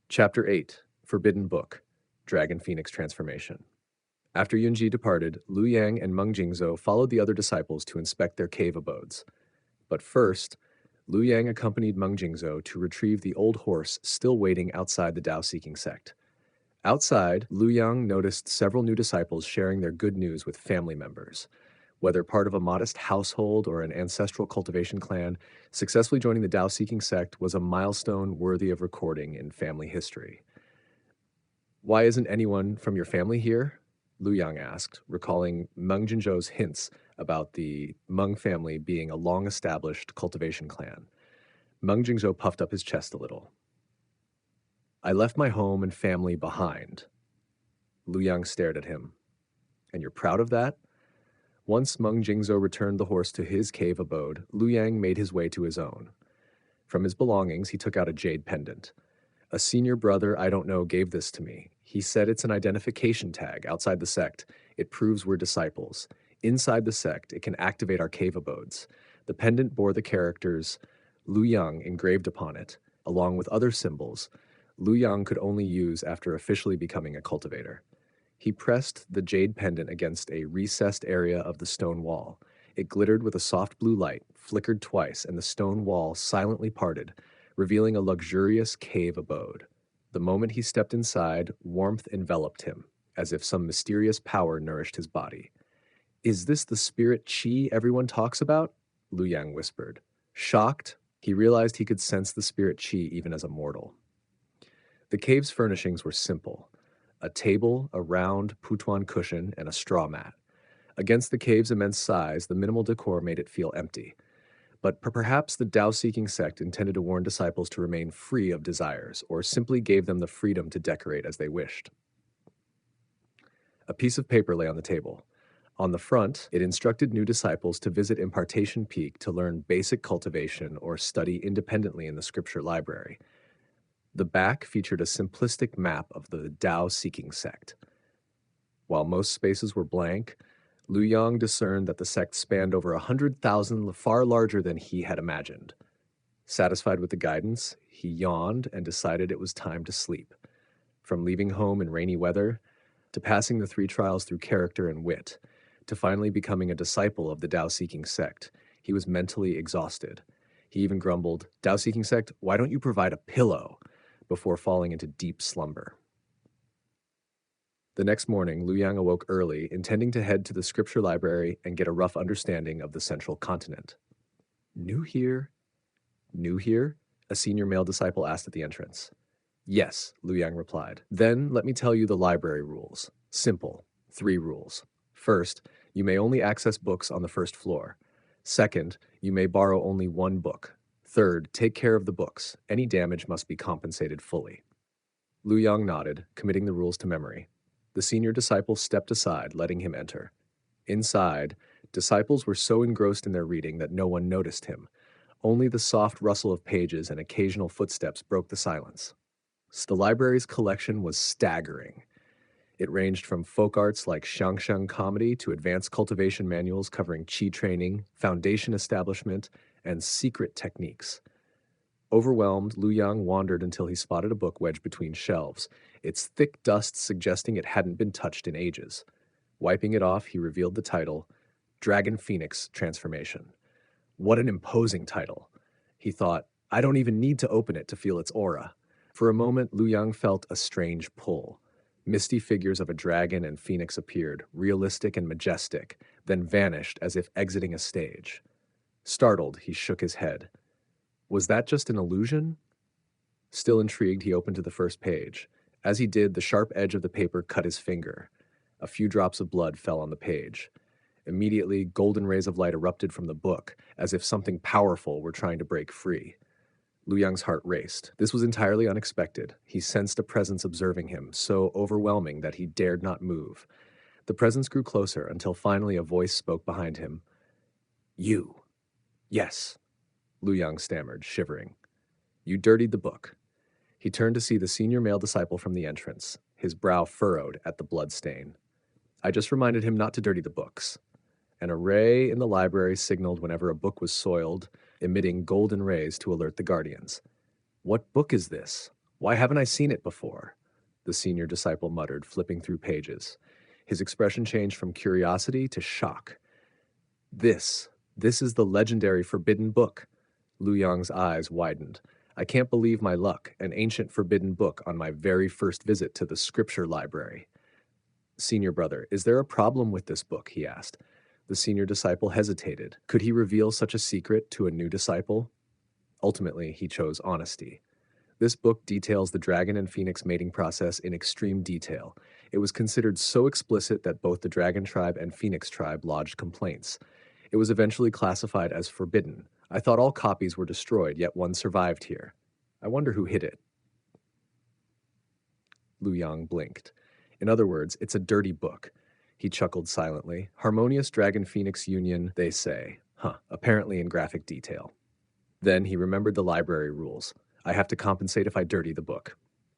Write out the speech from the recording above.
Chapter 8 Forbidden Book Dragon Phoenix Transformation. After Yunji departed, Liu Yang and Meng Jingzhou followed the other disciples to inspect their cave abodes. But first, Liu Yang accompanied Meng Jingzhou to retrieve the old horse still waiting outside the Tao-seeking sect. Outside, Liu Yang noticed several new disciples sharing their good news with family members. Whether part of a modest household or an ancestral cultivation clan, successfully joining the Tao-seeking sect was a milestone worthy of recording in family history. "Why isn't anyone from your family here?" Liu Yang asked, recalling Meng Jinzhou's hints about the Meng family being a long-established cultivation clan. Meng Jingzhou puffed up his chest a little. "I left my home and family behind." Liu Yang stared at him. "And you're proud of that?" Once Meng Jingzhou returned the horse to his cave abode, Liu Yang made his way to his own. From his belongings, he took out a jade pendant. "A senior brother I don't know gave this to me. He said it's an identification tag outside the sect. It proves we're disciples. Inside the sect, it can activate our cave abodes." The pendant bore the characters Liu Yang engraved upon it, along with other symbols Liu Yang could only use after officially becoming a cultivator. He pressed the jade pendant against a recessed area of the stone wall. It glittered with a soft blue light, flickered twice, and the stone wall silently parted, revealing a luxurious cave abode. The moment he stepped inside, warmth enveloped him, as if some mysterious power nourished his body. "Is this the spirit qi everyone talks about?" Liu Yang whispered. Shocked, he realized he could sense the spirit qi even as a mortal. The cave's furnishings were simple: a table, a round Putuan cushion, and a straw mat. Against the cave's immense size, the minimal decor made it feel empty. But perhaps the Tao-seeking sect intended to warn disciples to remain free of desires, or simply gave them the freedom to decorate as they wished. A piece of paper lay on the table. On the front, it instructed new disciples to visit Impartation Peak to learn basic cultivation or study independently in the scripture library. The back featured a simplistic map of the Tao-seeking sect. While most spaces were blank, Liu Yang discerned that the sect spanned over 100,000, far larger than he had imagined. Satisfied with the guidance, he yawned and decided it was time to sleep. From leaving home in rainy weather, to passing the 3 trials through character and wit, to finally becoming a disciple of the Tao-seeking sect, he was mentally exhausted. He even grumbled, "Tao-seeking sect, why don't you provide a pillow?" before falling into deep slumber. The next morning, Liu Yang awoke early, intending to head to the scripture library and get a rough understanding of the central continent. "New here? New here?" a senior male disciple asked at the entrance. "Yes," Liu Yang replied. "Then let me tell you the library rules. Simple. 3 rules. First, you may only access books on the first floor. Second, you may borrow only 1 book. Third, take care of the books. Any damage must be compensated fully." Liu Yang nodded, committing the rules to memory. The senior disciple stepped aside, letting him enter. Inside, disciples were so engrossed in their reading that no one noticed him. Only the soft rustle of pages and occasional footsteps broke the silence. The library's collection was staggering. It ranged from folk arts like Xiangsheng comedy to advanced cultivation manuals covering qi training, foundation establishment, and secret techniques. Overwhelmed, Liu Yang wandered until he spotted a book wedged between shelves, its thick dust suggesting it hadn't been touched in ages. Wiping it off, he revealed the title, Dragon Phoenix Transformation. What an imposing title. He thought, I don't even need to open it to feel its aura. For a moment, Liu Yang felt a strange pull. Misty figures of a dragon and phoenix appeared, realistic and majestic, then vanished as if exiting a stage. Startled, he shook his head. Was that just an illusion? Still intrigued, he opened to the first page. As he did, the sharp edge of the paper cut his finger. A few drops of blood fell on the page. Immediately, golden rays of light erupted from the book, as if something powerful were trying to break free. Liu Yang's heart raced. This was entirely unexpected. He sensed a presence observing him, so overwhelming that he dared not move. The presence grew closer until finally a voice spoke behind him. "You." "Yes," Liu Yang stammered, shivering. "You dirtied the book." He turned to see the senior male disciple from the entrance, his brow furrowed at the blood stain. "I just reminded him not to dirty the books." An array in the library signaled whenever a book was soiled, emitting golden rays to alert the guardians. "What book is this?" Why haven't I seen it before? The senior disciple muttered, flipping through pages. His expression changed from curiosity to shock. This, this is the legendary forbidden book. Lu Yang's eyes widened. I can't believe my luck, an ancient forbidden book on my very first visit to the scripture library. Senior brother, is there a problem with this book? He asked. The senior disciple hesitated. Could he reveal such a secret to a new disciple? Ultimately, he chose honesty. This book details the dragon and phoenix mating process in extreme detail. It was considered so explicit that both the dragon tribe and phoenix tribe lodged complaints. It was eventually classified as forbidden. I thought all copies were destroyed, yet one survived here. I wonder who hid it. Lu Yang blinked. In other words, it's a dirty book. He chuckled silently. Harmonious dragon-phoenix union, they say. Apparently in graphic detail. Then he remembered the library rules. I have to compensate if I dirty the book.